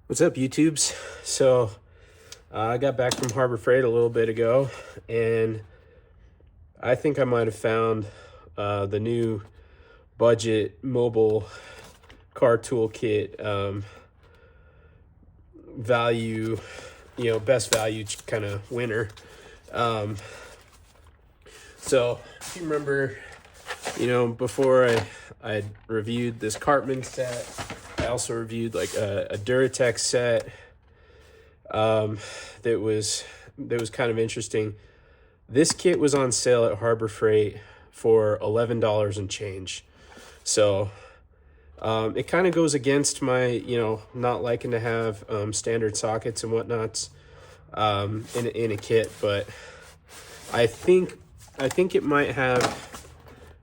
What's up, YouTubes? So I got back from Harbor Freight a little bit ago, and I think I might have found the new budget mobile car toolkit value, best value kind of winner. Um, so if you remember, before I reviewed this Cartman set, I also reviewed like a Duritex set that was kind of interesting. This kit was on sale at Harbor Freight for $11 and change. So it kind of goes against my, not liking to have standard sockets and whatnots in a kit, but I think it might have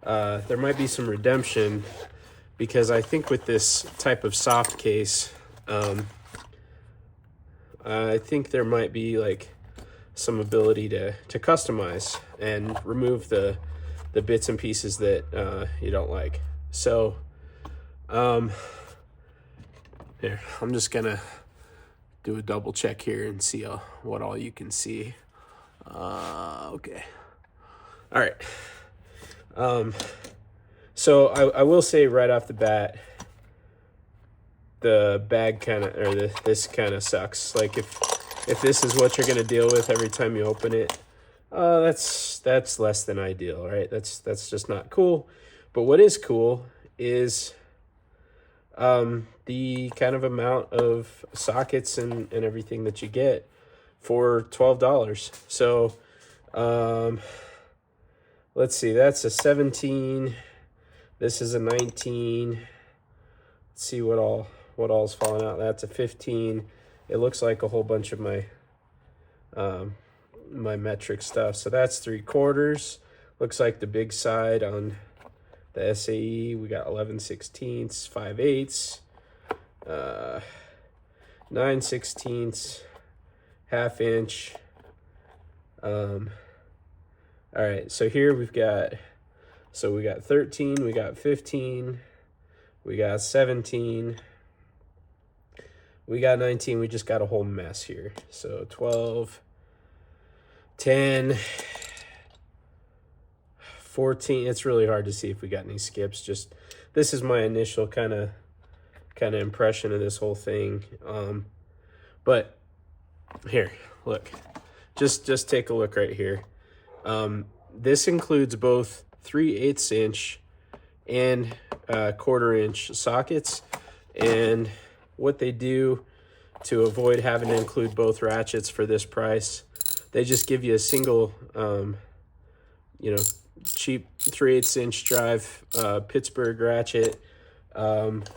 there might be some redemption, because I think with this type of soft case, I think there might be like some ability to customize and remove the bits and pieces that you don't like. So here, I'm just gonna do a double check here and see what all you can see. Okay. All right. So I will say right off the bat, the bag this kind of sucks. Like if this is what you're gonna deal with every time you open it, that's less than ideal, right? That's just not cool. But what is cool is the kind of amount of sockets and everything that you get for $12. So let's see, that's a 17. This is a 19. Let's see what all's falling out. That's a 15. It looks like a whole bunch of my my metric stuff. So that's 3/4. Looks like the big side on the SAE, we got 11/16, 5/8, 9/16, 1/2 inch. All right, so here we got 13, we got 15, we got 17, we got 19. We just got a whole mess here. So 12, 10, 14. It's really hard to see if we got any skips. Just this is my initial kind of impression of this whole thing. But here, look, just take a look right here. This includes both 3/8 inch and 1/4 inch sockets, and what they do to avoid having to include both ratchets for this price, they just give you a single cheap 3/8 inch drive Pittsburgh ratchet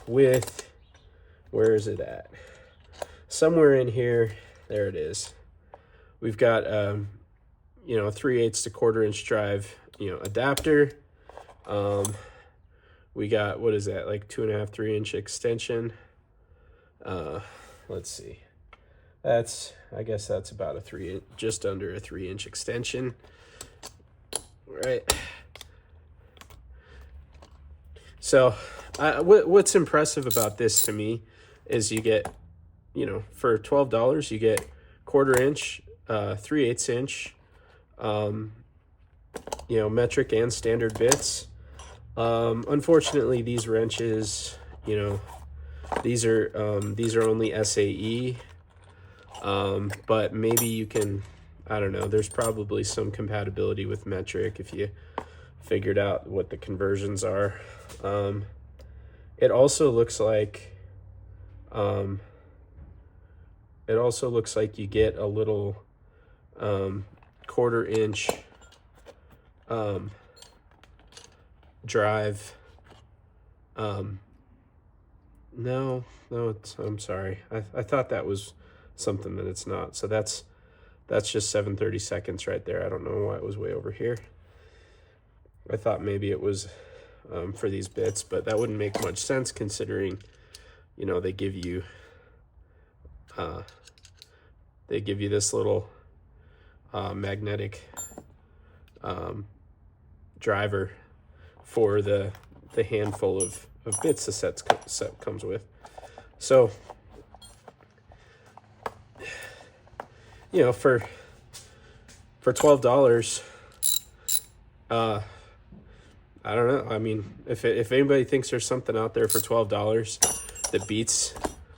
with, where is it at? Somewhere in here, there it is. We've got 3/8 to 1/4 inch drive adapter. We got, what is that, like 2.5, 3 inch extension. Let's see. I guess that's about just under a 3 inch extension. Right. So what's impressive about this to me is you get, for $12, you get 1/4 inch, 3/8 inch, metric and standard bits. Unfortunately, these wrenches, these are only SAE, but maybe you can, I don't know, there's probably some compatibility with metric if you figured out what the conversions are. It also looks like you get a little 1/4 inch drive. No, I'm sorry. I thought that was something that it's not. So that's just 7/32 right there. I don't know why it was way over here. I thought maybe it was for these bits, but that wouldn't make much sense considering, they give you this little magnetic driver for the handful of bits the set comes with. So you know, for $12, I don't know. I mean, if anybody thinks there's something out there for $12 that beats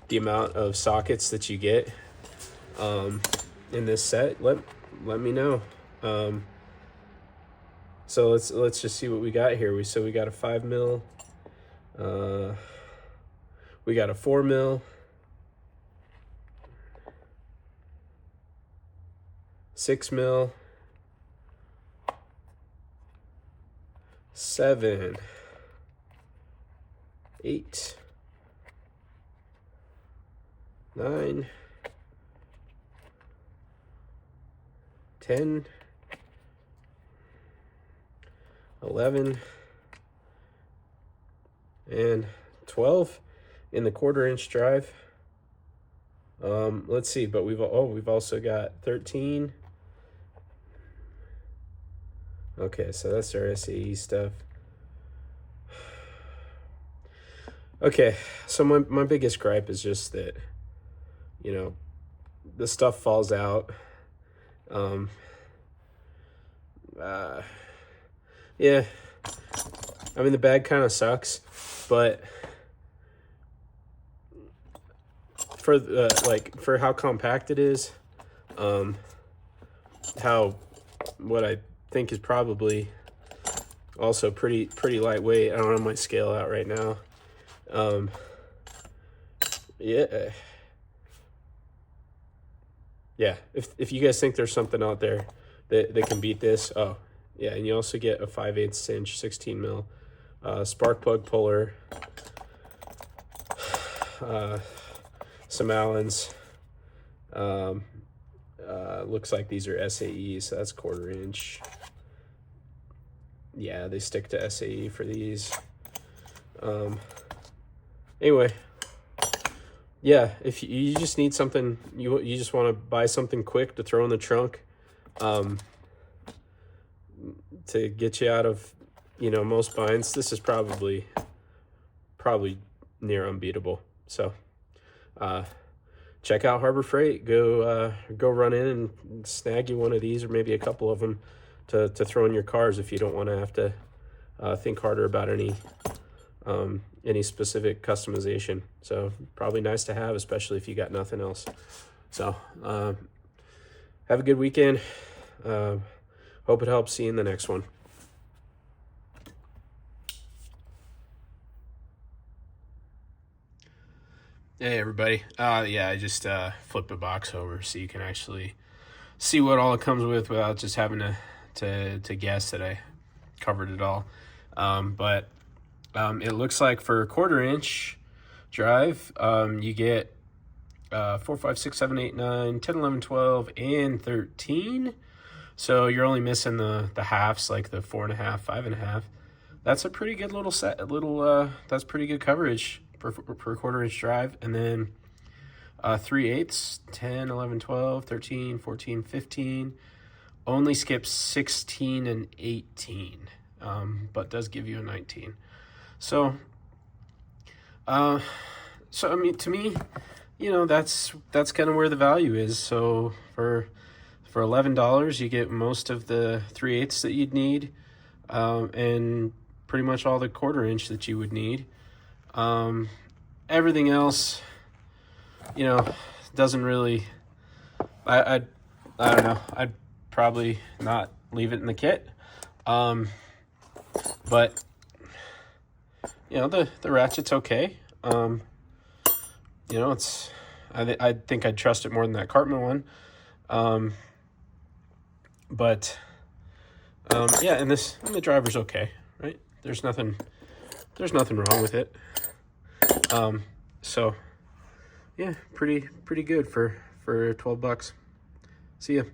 the amount of sockets that you get in this set, let me know. So let's just see what we got here. We got a 5 mil. We got a 4 mil. 6 mil. 7, 8, 9, 10, 11, and 12 in the 1/4-inch drive. Let's see, but we've also got 13. Okay, so that's our SAE stuff. Okay, so my biggest gripe is just that, you know, the stuff falls out. Yeah, I mean, the bag kind of sucks, but for for how compact it is, what I think is probably also pretty lightweight. I don't have my scale out right now. Yeah. If you guys think there's something out there that can beat this, oh yeah, and you also get a 5/8 inch 16 mil spark plug puller, some Allens. Looks like these are SAE, so that's 1/4 inch. Yeah, they stick to SAE for these. Anyway, yeah, if you just need something, you just want to buy something quick to throw in the trunk, to get you out of, you know, most binds, this is probably near unbeatable. So, check out Harbor Freight. Go run in and snag you one of these, or maybe a couple of them to throw in your cars if you don't want to have to think harder about any specific customization. So probably nice to have, especially if you got nothing else. So have a good weekend. Hope it helps. See you in the next one. Hey everybody. Yeah, I just flipped a box over so you can actually see what all it comes with without just having to guess that I covered it all. But it looks like for a 1/4 inch drive, you get 4, 5, 6, 7, 8, 9, 10, 11, 12, and 13. So you're only missing the halves, like the 4.5, 5.5. That's a pretty good little set. That's pretty good coverage for a 1/4 inch drive. And then 3/8, 10, 11, 12, 13, 14, 15. Only skips 16 and 18, but does give you a 19. So I mean, to me, you know, that's kind of where the value is. So for $11, you get most of the 3/8 that you'd need, and pretty much all the 1/4 inch that you would need. Everything else, you know, doesn't really. I don't know. I'd probably not leave it in the kit. But you know, the ratchet's okay. You know, it's I think I'd trust it more than that Cartman one. But yeah, and the driver's okay, right? There's nothing wrong with it. So yeah, pretty good for $12. See ya.